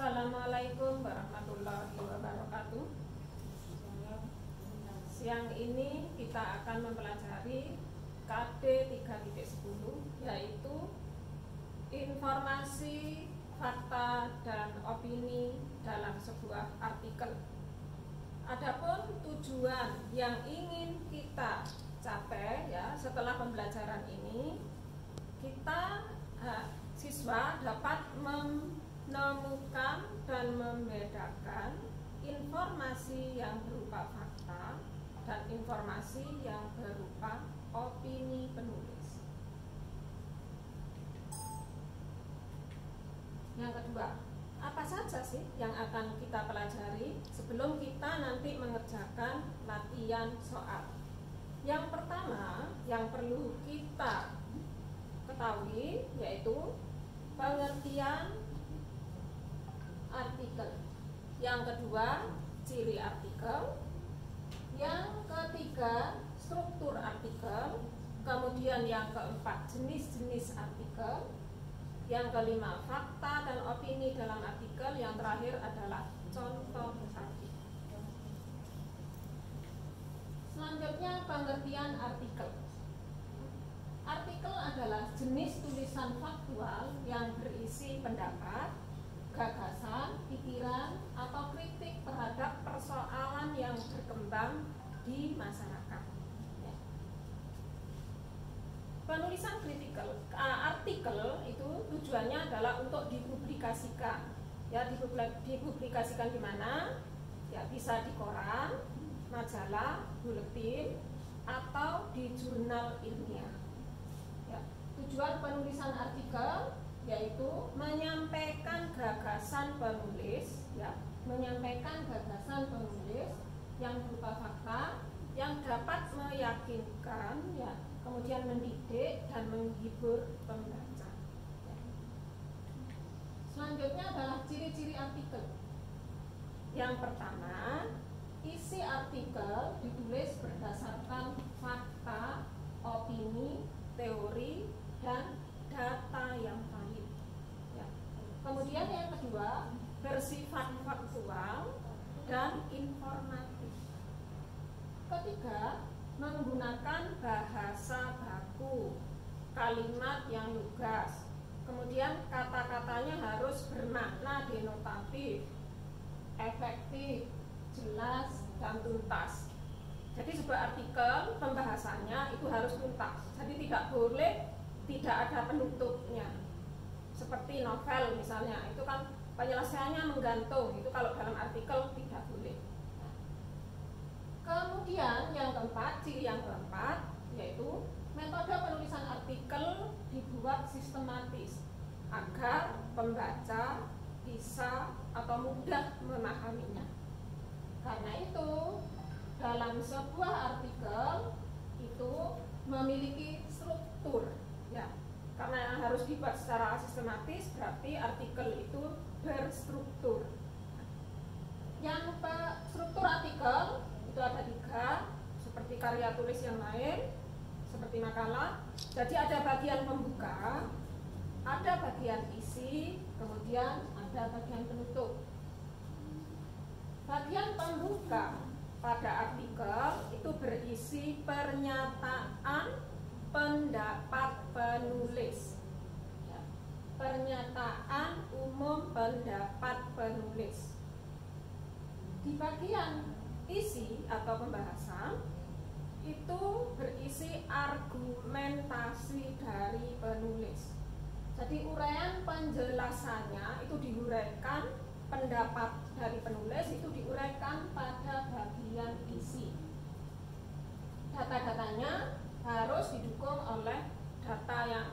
Assalamualaikum warahmatullahi wabarakatuh. Siang ini kita akan mempelajari KD 3.10, yaitu informasi, fakta, dan opini dalam sebuah artikel. Adapun tujuan yang ingin kita capai ya setelah pembelajaran ini, kita siswa dapat menemukan dan membedakan informasi yang berupa fakta dan informasi yang berupa opini penulis. Yang kedua, apa saja sih yang akan kita pelajari sebelum kita nanti mengerjakan latihan soal? Yang pertama yang perlu kita ketahui yaitu pengertian artikel. Yang kedua, ciri artikel. Yang ketiga, struktur artikel. Kemudian yang keempat, jenis-jenis artikel. Yang kelima, fakta dan opini dalam artikel. Yang terakhir adalah contoh artikel. Selanjutnya, pengertian artikel. Artikel adalah jenis tulisan faktual yang berisi pendapat, gagasan, pikiran, atau kritik terhadap persoalan yang berkembang di masyarakat. Ya. Penulisan artikel itu tujuannya adalah untuk dipublikasikan. Ya, dipublikasikan di mana? Ya, bisa di koran, majalah, buletin, atau di jurnal ilmiah. Ya, tujuan penulisan artikel yaitu menyampaikan gagasan penulis, ya, menyampaikan gagasan penulis yang berupa fakta yang dapat meyakinkan, ya, kemudian mendidik dan menghibur pembaca. Ya. Selanjutnya adalah ciri-ciri artikel. Yang pertama, isi artikel ditulis berdasarkan fakta, opini, teori, dan data yang valid. Ya. Kemudian yang kedua, bersifat faktual dan informatif. Ketiga, menggunakan bahasa baku, kalimat yang lugas. Kemudian kata-katanya harus bermakna denotatif, efektif, jelas, dan tuntas. Jadi sebuah artikel pembahasannya itu harus tuntas. Jadi tidak boleh tidak ada penutupnya. Seperti novel misalnya, itu kan penyelesaiannya menggantung. Itu kalau dalam artikel tidak boleh. Kemudian yang keempat, ciri yang keempat yaitu metode penulisan artikel dibuat sistematis agar pembaca bisa atau mudah memahaminya. Karena itu dalam sebuah artikel itu memiliki struktur, ya, karena yang harus dibuat secara sistematis berarti artikel itu berstruktur. Yang struktur artikel itu ada 3, seperti karya tulis yang lain, seperti makalah. Jadi ada bagian pembuka, ada bagian isi, kemudian ada bagian penutup. Bagian pembuka pada artikel itu berisi pernyataan pendapat penulis. Ya. Pernyataan umum pendapat penulis. Di bagian isi atau pembahasan itu berisi argumentasi dari penulis. Jadi uraian penjelasannya itu diuraikan, pendapat dari penulis itu diuraikan pada bagian isi. Data-datanya harus didukung oleh data yang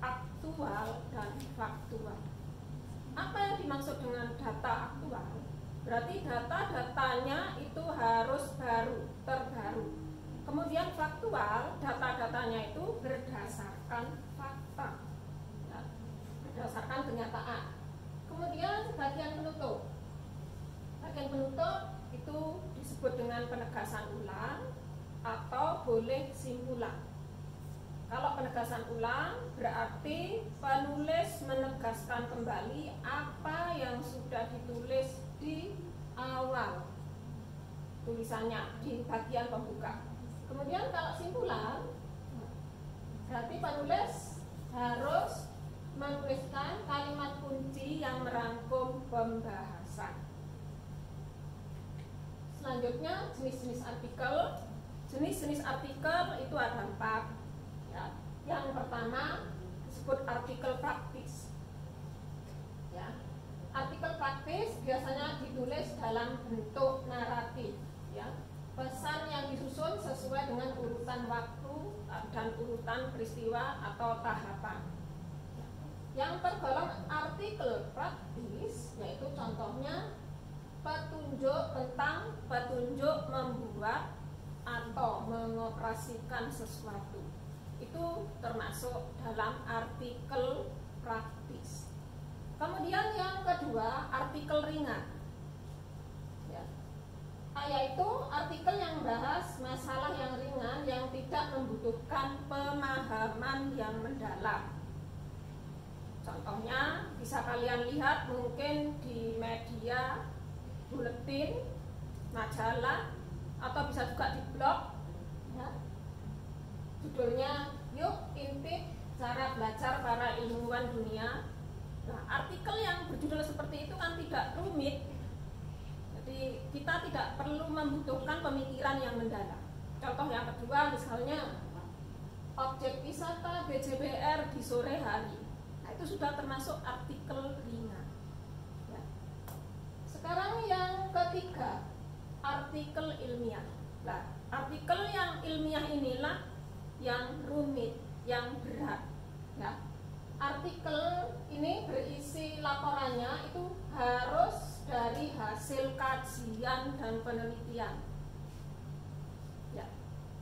aktual dan faktual. Apa yang dimaksud dengan data aktual? Berarti data-datanya itu harus baru, terbaru. Kemudian faktual, data-datanya itu berdasarkan fakta, ya, berdasarkan kenyataan. Kemudian bagian penutup. Bagian penutup itu disebut dengan penegasan ulang atau boleh simpulan. Kalau penegasan ulang berarti Tetapi penulis menegaskan kembali apa yang sudah ditulis di awal tulisannya di bagian pembuka. Kemudian kalau simpulan, berarti penulis harus menuliskan kalimat kunci yang merangkum pembahasan. Selanjutnya jenis-jenis artikel. Jenis-jenis artikel itu ada 4 ya. Yang pertama disebut artikel praktis ya. Artikel praktis biasanya ditulis dalam bentuk naratif ya. Pesan yang disusun sesuai dengan urutan waktu dan urutan peristiwa atau tahapan. Yang tergolong artikel praktis yaitu contohnya petunjuk tentang petunjuk membuat atau mengoperasikan sesuatu. Itu termasuk dalam artikel praktis. Kemudian yang kedua, artikel ringan ya. Yaitu artikel yang membahas masalah yang ringan yang tidak membutuhkan pemahaman yang mendalam. Contohnya bisa kalian lihat mungkin di media, buletin, majalah, atau bisa juga di blog ya. Judulnya Yuk Intip Cara Belajar Para Ilmuwan Dunia. Nah, artikel yang berjudul seperti itu kan tidak rumit. Jadi kita tidak perlu membutuhkan pemikiran yang mendalam. Contoh yang kedua misalnya objek wisata BJBR di sore hari. Nah, itu sudah termasuk artikel ringan ya. Sekarang yang ketiga, artikel ilmiah. Nah, artikel yang ilmiah inilah yang rumit, yang berat ya. Artikel ini berisi laporannya itu harus dari hasil kajian dan penelitian ya.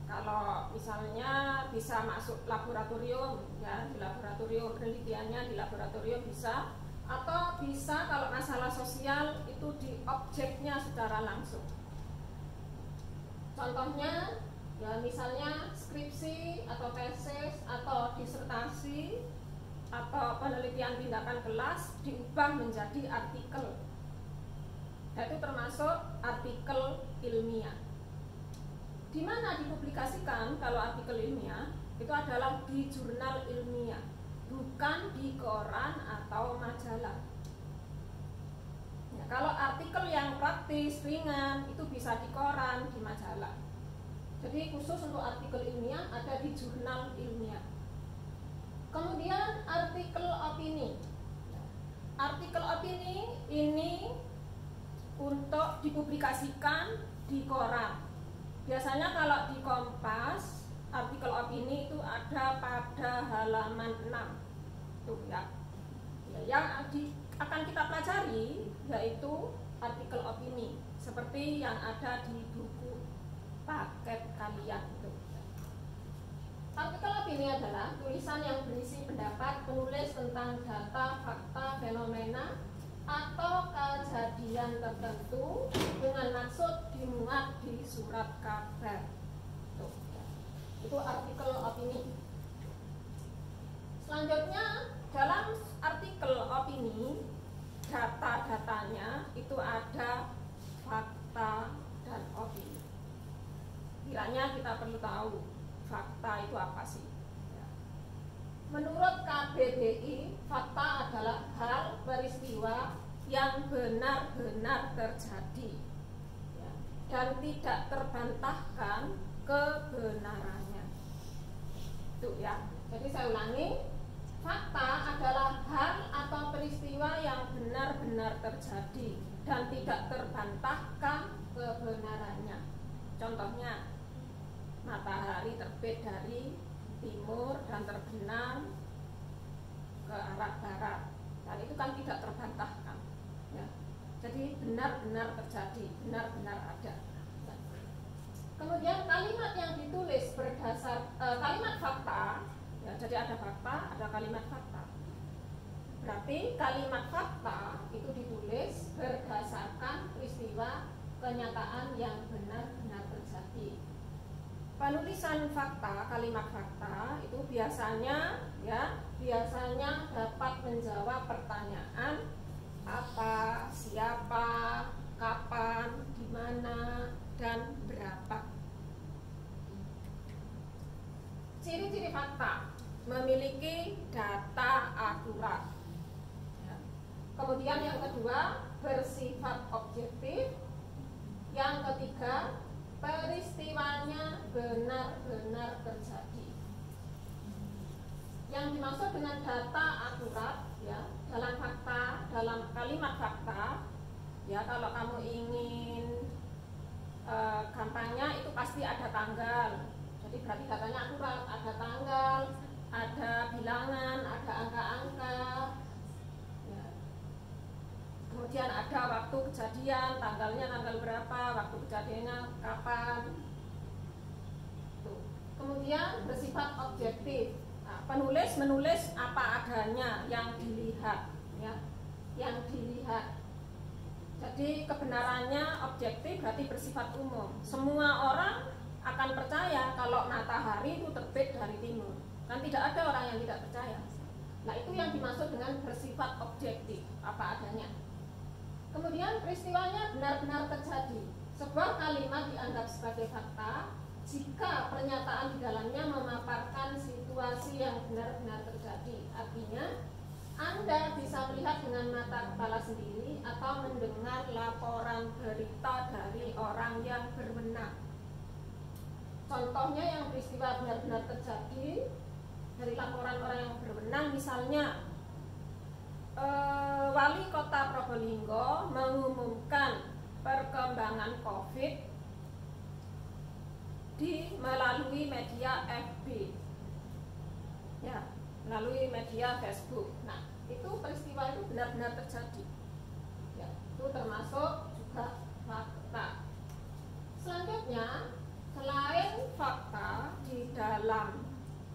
Kalau misalnya bisa masuk laboratorium ya, di laboratorium penelitiannya di laboratorium bisa, atau bisa kalau masalah sosial itu di objeknya secara langsung. Contohnya ya misalnya skripsi atau tesis atau disertasi atau penelitian tindakan kelas diubah menjadi artikel. Itu termasuk artikel ilmiah. Di mana dipublikasikan kalau artikel ilmiah? Itu adalah di jurnal ilmiah, bukan di koran atau majalah. Ya, kalau artikel yang praktis, ringan, itu bisa di koran, di majalah. Jadi khusus untuk artikel ilmiah ada di jurnal ilmiah. Kemudian artikel opini. Artikel opini ini untuk dipublikasikan di koran. Biasanya kalau di Kompas, artikel opini itu ada pada halaman 6 tuh ya. Yang akan kita pelajari yaitu artikel opini seperti yang ada di buku paket kalian itu. Artikel opini adalah tulisan yang berisi pendapat penulis tentang data, fakta, fenomena atau kejadian tertentu dengan maksud dimuat di surat kabar. Tuh, ya. Itu artikel opini. Selanjutnya dalam artikel opini data-datanya itu ada fakta dan opini. Kiranya kita perlu tahu fakta itu apa sih? Ya. Menurut KBBI, fakta adalah hal peristiwa yang benar-benar terjadi ya, dan tidak terbantahkan kebenarannya. Itu ya. Jadi saya ulangi, fakta adalah hal atau peristiwa yang benar-benar terjadi dan tidak terbantahkan kebenarannya. Contohnya, matahari terbit dari timur dan terbenam ke arah barat. Dan itu kan tidak terbantahkan ya. Jadi benar-benar terjadi, benar-benar ada. Kemudian kalimat yang ditulis berdasar kalimat fakta ya, jadi ada fakta, ada kalimat fakta. Berarti kalimat fakta itu ditulis berdasarkan peristiwa kenyataan yang benar-benar terjadi. Penulisan fakta, kalimat fakta itu biasanya ya biasanya dapat menjawab pertanyaan apa, siapa, kapan, di mana, dan berapa. Ciri-ciri fakta: memiliki data akurat. Ya. Kemudian yang kedua, bersifat objektif. Yang ketiga, peristiwanya benar-benar terjadi. Yang dimaksud dengan data akurat, ya, dalam fakta, dalam kalimat fakta, ya, kalau kamu ingin gampangnya itu pasti ada tanggal. Jadi berarti datanya akurat, ada tanggal, ada bilangan, ada angka-angka. Ya. Kemudian ada waktu kejadian, tanggalnya tanggal berapa, waktu kejadiannya kapan. Tuh. Kemudian bersifat objektif. Penulis menulis apa adanya, yang dilihat, ya, yang dilihat. Jadi kebenarannya objektif, berarti bersifat umum. Semua orang akan percaya kalau matahari itu terbit dari timur. Kan tidak ada orang yang tidak percaya. Nah, itu yang dimaksud dengan bersifat objektif, apa adanya. Kemudian peristiwanya benar-benar terjadi. Sebuah kalimat dianggap sebagai fakta jika pernyataan di dalamnya memaparkan situasi yang benar-benar terjadi. Artinya, Anda bisa melihat dengan mata kepala sendiri atau mendengar laporan berita dari orang yang berwenang. Contohnya yang peristiwa benar-benar terjadi dari laporan orang yang berwenang, misalnya Wali Kota Probolinggo mengumumkan perkembangan COVID melalui media FB, ya, melalui media Facebook. Nah, itu peristiwa itu benar-benar terjadi, ya, itu termasuk juga fakta. Selanjutnya, selain fakta, di dalam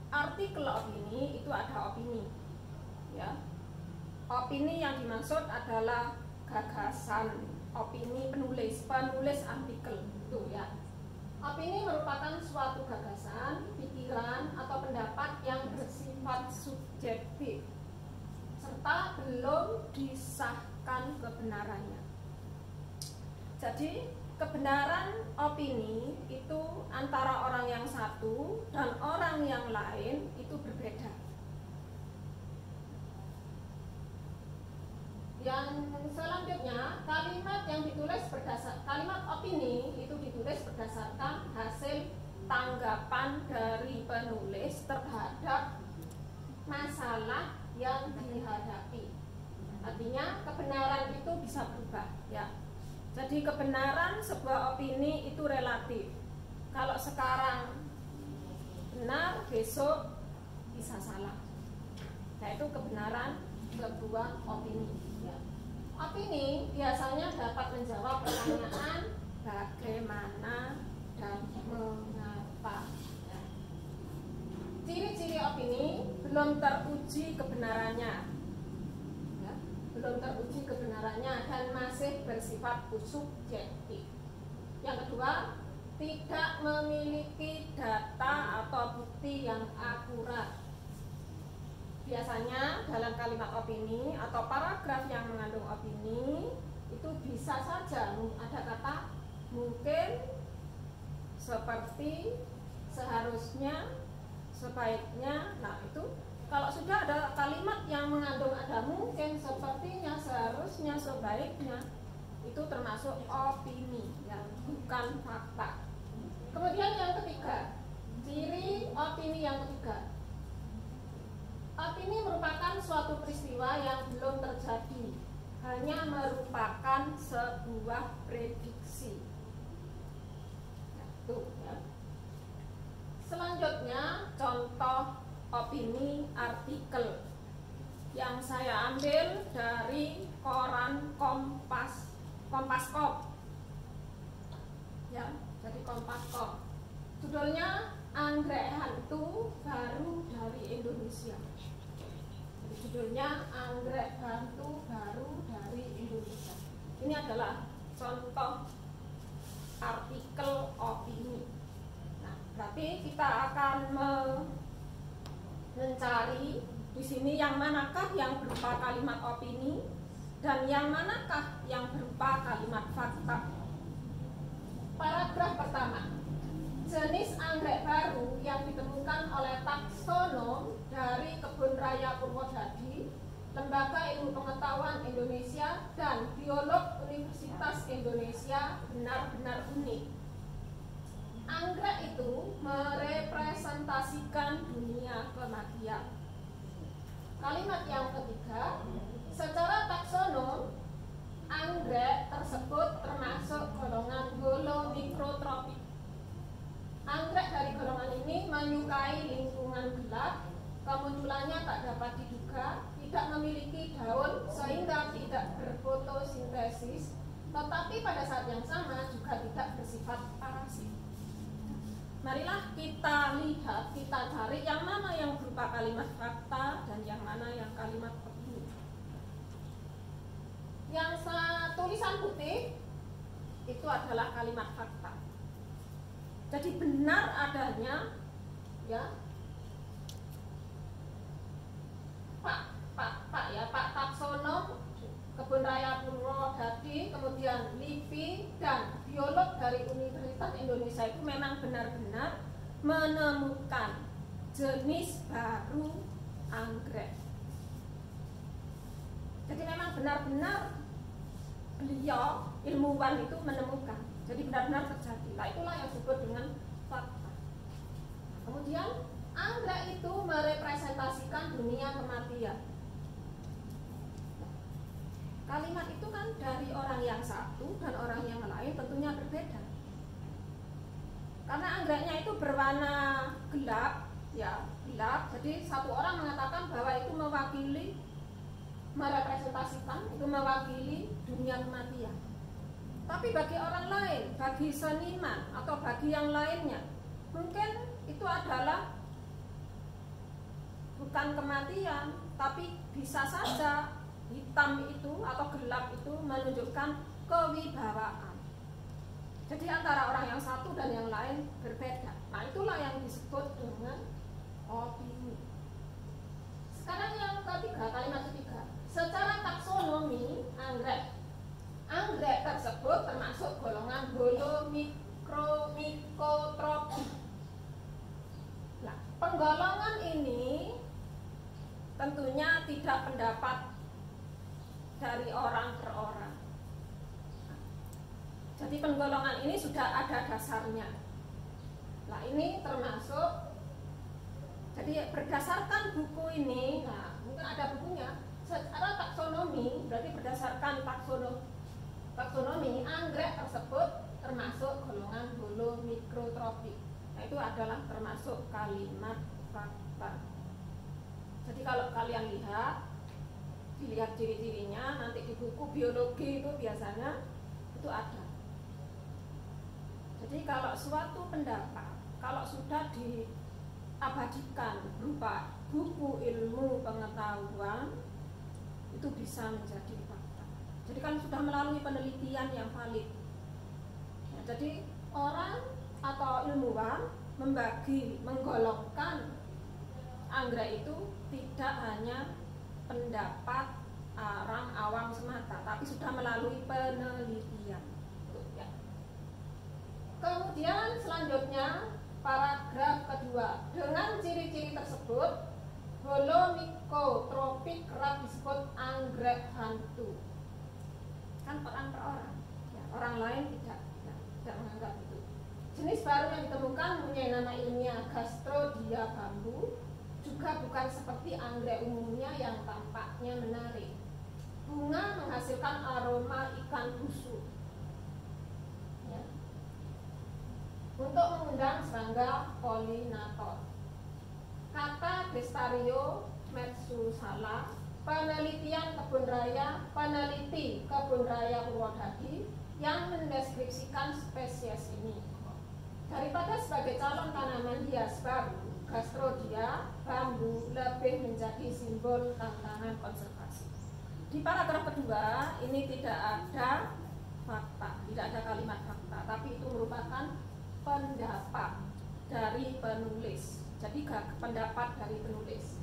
artikel opini itu ada opini, ya. Opini yang dimaksud adalah gagasan, opini penulis artikel itu, ya. Opini merupakan suatu gagasan, pikiran, atau pendapat yang bersifat subjektif serta belum disahkan kebenarannya. Jadi, kebenaran opini itu antara orang yang satu dan orang yang lain itu berbeda. Yang selanjutnya, kalimat yang ditulis kalimat opini itu ditulis berdasarkan hasil tanggapan dari penulis terhadap masalah yang dihadapi. Artinya kebenaran itu bisa berubah, ya. Jadi kebenaran sebuah opini itu relatif. Kalau sekarang benar, besok bisa salah. Yaitu kebenaran sebuah opini. Opini biasanya dapat menjawab pertanyaan bagaimana dan mengapa. Ciri-ciri opini belum teruji kebenarannya, ya, belum teruji kebenarannya dan masih bersifat subjektif. Yang kedua, tidak memiliki data atau bukti yang akurat. Biasanya dalam kalimat opini atau paragraf yang mengandung opini itu bisa saja ada kata mungkin, seperti, seharusnya, sebaiknya. Nah, itu kalau sudah ada kalimat yang mengandung ada mungkin, sepertinya, seharusnya, sebaiknya, itu termasuk opini, yang bukan fakta. Kemudian yang ketiga, ciri opini yang ketiga, opini merupakan suatu peristiwa yang belum terjadi, hanya merupakan sebuah prediksi. Nah, itu, ya. Selanjutnya, contoh opini artikel yang saya ambil dari koran Kompas.com, ya, jadi Kompas.com. Judulnya Anggrek Hantu Baru dari Indonesia. Jadi judulnya Anggrek Hantu Baru dari Indonesia. Ini adalah contoh artikel opini. Nah, berarti kita akan mencari Di sini yang manakah yang berupa kalimat opini dan yang manakah yang berupa kalimat fakta. Paragraf pertama. Jenis anggrek baru yang ditemukan oleh taksonom dari Kebun Raya Purwodadi, Lembaga Ilmu Pengetahuan Indonesia, dan Biolog Universitas Indonesia benar-benar unik. Anggrek itu merepresentasikan dunia kematian. Kalimat yang ketiga, secara taksonom, anggrek tersebut termasuk golongan holomikrotropik. Anggrek dari golongan ini menyukai lingkungan gelap, kemunculannya tak dapat diduga, tidak memiliki daun sehingga tidak berfotosintesis, tetapi pada saat yang sama juga tidak bersifat parasit. Marilah kita lihat, kita cari yang mana yang berupa kalimat fakta dan yang mana yang kalimat opini. Yang tulisan putih itu adalah kalimat fakta. Jadi benar adanya, ya, Pak taksonom Kebun Raya Purwodadi, kemudian LIPI dan biolog dari Universitas Indonesia itu memang benar-benar menemukan jenis baru anggrek. Jadi memang benar-benar beliau ilmuwan itu menemukan. Jadi benar-benar terjadi. Nah, itulah yang disebut dengan fakta. Kemudian anggrek itu merepresentasikan dunia kematian. Kalimat itu kan dari orang yang satu dan orang yang lain tentunya berbeda. Karena anggreknya itu berwarna gelap, ya gelap. Jadi satu orang mengatakan bahwa itu mewakili, merepresentasikan, itu mewakili dunia kematian. Tapi bagi orang lain, bagi seniman atau bagi yang lainnya, mungkin itu adalah bukan kematian, tapi bisa saja hitam itu atau gelap itu menunjukkan kewibawaan. Jadi antara orang yang satu dan yang lain berbeda. Nah, itulah yang disebut dengan opini. Sekarang yang ketiga, kalimat ketiga. Secara taksonomi anggrek tersebut termasuk golongan holomikrotropik. Nah, penggolongan ini tentunya tidak pendapat dari orang per orang. Jadi penggolongan ini sudah ada dasarnya. Nah, ini termasuk, jadi berdasarkan buku ini, nah mungkin ada bukunya, secara taksonomi, berarti berdasarkan taksonomi anggrek tersebut termasuk golongan holomikrotropik. Nah, itu adalah termasuk kalimat fakta. Jadi kalau kalian dilihat ciri-cirinya nanti di buku biologi itu biasanya itu ada. Jadi kalau suatu pendapat, kalau sudah diabadikan berupa buku ilmu pengetahuan, itu bisa menjadi fakta. Jadi kan sudah melalui penelitian yang valid. Ya, jadi orang atau ilmuwan menggolongkan anggrek itu tidak hanya pendapat orang awam semata, tapi sudah melalui penelitian. Ya. Kemudian selanjutnya paragraf kedua, dengan ciri-ciri tersebut holomikrotropik kerap disebut anggrek hantu. Kan orang per orang, ya, orang lain tidak menganggap itu. Jenis baru yang ditemukan mempunyai nama ilmiah Gastrodia bambu, juga bukan seperti anggrek umumnya yang tampaknya menarik. Bunga menghasilkan aroma ikan busuk, ya, untuk mengundang serangga polinator. Kata Gestario Metsusala, peneliti Kebun Raya Purwodadi yang mendeskripsikan spesies ini. Daripada sebagai calon tanaman hias baru, Gastrodia bambu lebih menjadi simbol tantangan konservasi. Di paragraf kedua ini tidak ada fakta, tidak ada kalimat fakta, tapi itu merupakan pendapat dari penulis. Jadi pendapat dari penulis.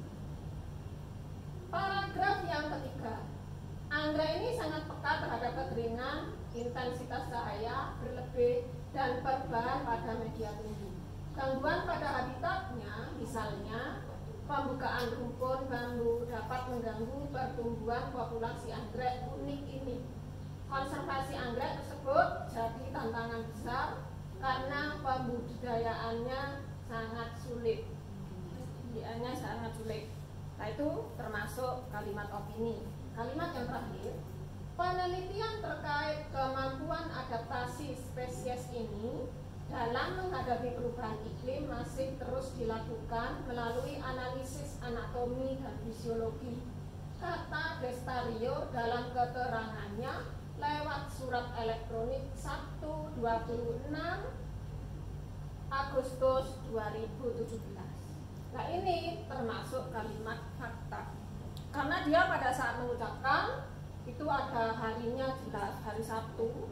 sangat peka terhadap kekeringan, intensitas cahaya berlebih, dan perubahan pada media tumbuh. Gangguan pada habitatnya, misalnya pembukaan rumpun bambu dapat mengganggu pertumbuhan populasi anggrek unik ini. Konservasi anggrek tersebut jadi tantangan besar karena pembudidayaannya sangat sulit. Nah, itu termasuk kalimat opini. Kalimat yang terakhir, penelitian terkait kemampuan adaptasi spesies ini dalam menghadapi perubahan iklim masih terus dilakukan melalui analisis anatomi dan fisiologi, kata Destario dalam keterangannya lewat surat elektronik Sabtu 26 Agustus 2017. Nah, ini termasuk kalimat fakta, karena dia pada saat mengucapkan itu ada harinya jelas, hari Sabtu,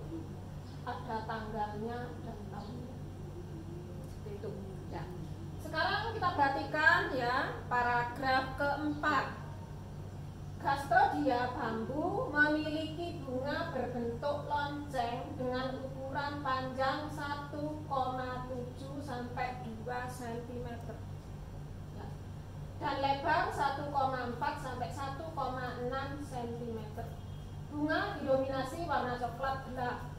ada tanggalnya dan tahunnya. Seperti itu. Ya. Sekarang kita perhatikan ya paragraf keempat. Gastrodia bambu memiliki bunga berbentuk lonceng dengan ukuran panjang 1,7 sampai 2 cm ya, dan lebar 1,4 sampai 1,6 cm. Bunga didominasi warna coklat gelap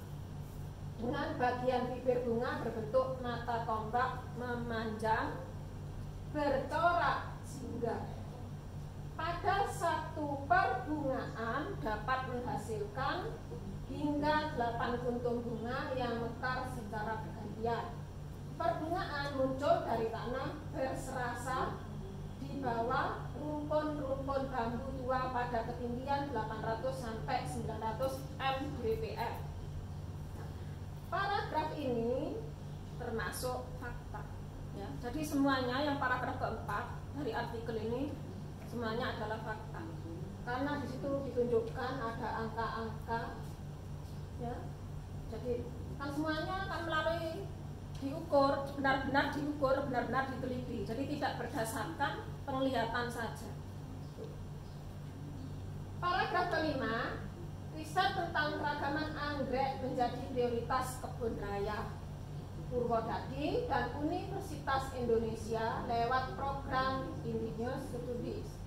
dengan bagian bibir bunga berbentuk mata tombak memanjang bercorak singgah. Pada satu perbungaan dapat menghasilkan hingga 8 kuntum bunga yang mekar secara bergantian. Perbungaan muncul dari tanah berserasa di bawah rumpun-rumpun bambu tua pada ketinggian 800 sampai 900 mdpl. Paragraf ini termasuk fakta. Ya, jadi semuanya yang paragraf keempat dari artikel ini semuanya adalah fakta, karena di situ ditunjukkan ada angka-angka, ya. Jadi kan semuanya kan melalui diukur, benar-benar diukur, benar-benar diteliti. Jadi tidak berdasarkan penglihatan saja. Paragraf kelima, riset tentang keragaman anggrek menjadi prioritas Kebun Raya Purwodadi dan Universitas Indonesia lewat program Indigenous Studies.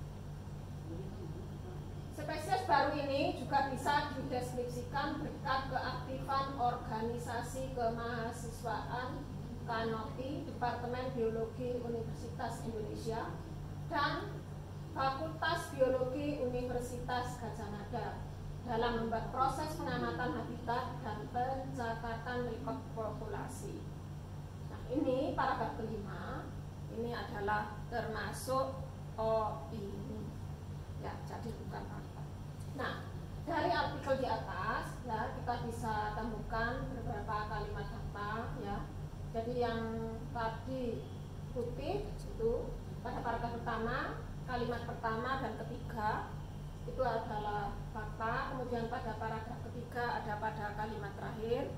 Spesies baru ini juga bisa dideskripsikan berkat keaktifan organisasi kemahasiswaan Kanopi, Departemen Biologi Universitas Indonesia, dan Fakultas Biologi Universitas Gadjah Mada dalam membuat proses pengamatan habitat dan pencatatan rekod populasi. Nah, ini paragraf kelima, ini adalah termasuk opini. Ya, jadi bukan fakta. Nah, dari artikel di atas ya kita bisa temukan beberapa kalimat fakta ya. Jadi yang tadi putih itu pada paragraf pertama, kalimat pertama dan ketiga itu adalah fakta. Kemudian pada paragraf ketiga ada pada kalimat terakhir.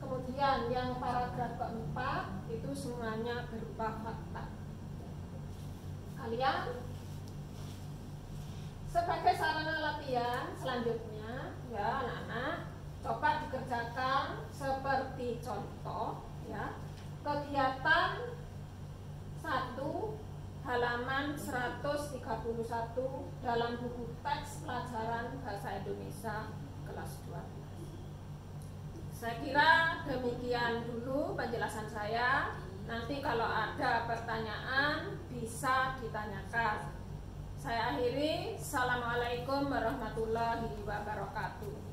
Kemudian yang paragraf keempat itu semuanya berupa fakta. Kalian sebagai sarana latihan selanjutnya ya anak-anak, coba dikerjakan seperti contoh ya. Kegiatan 1 halaman 131 dalam buku teks pelajaran bahasa Indonesia kelas 12. Saya kira demikian dulu penjelasan saya. Nanti kalau ada pertanyaan bisa ditanyakan. Saya akhiri. Assalamualaikum warahmatullahi wabarakatuh.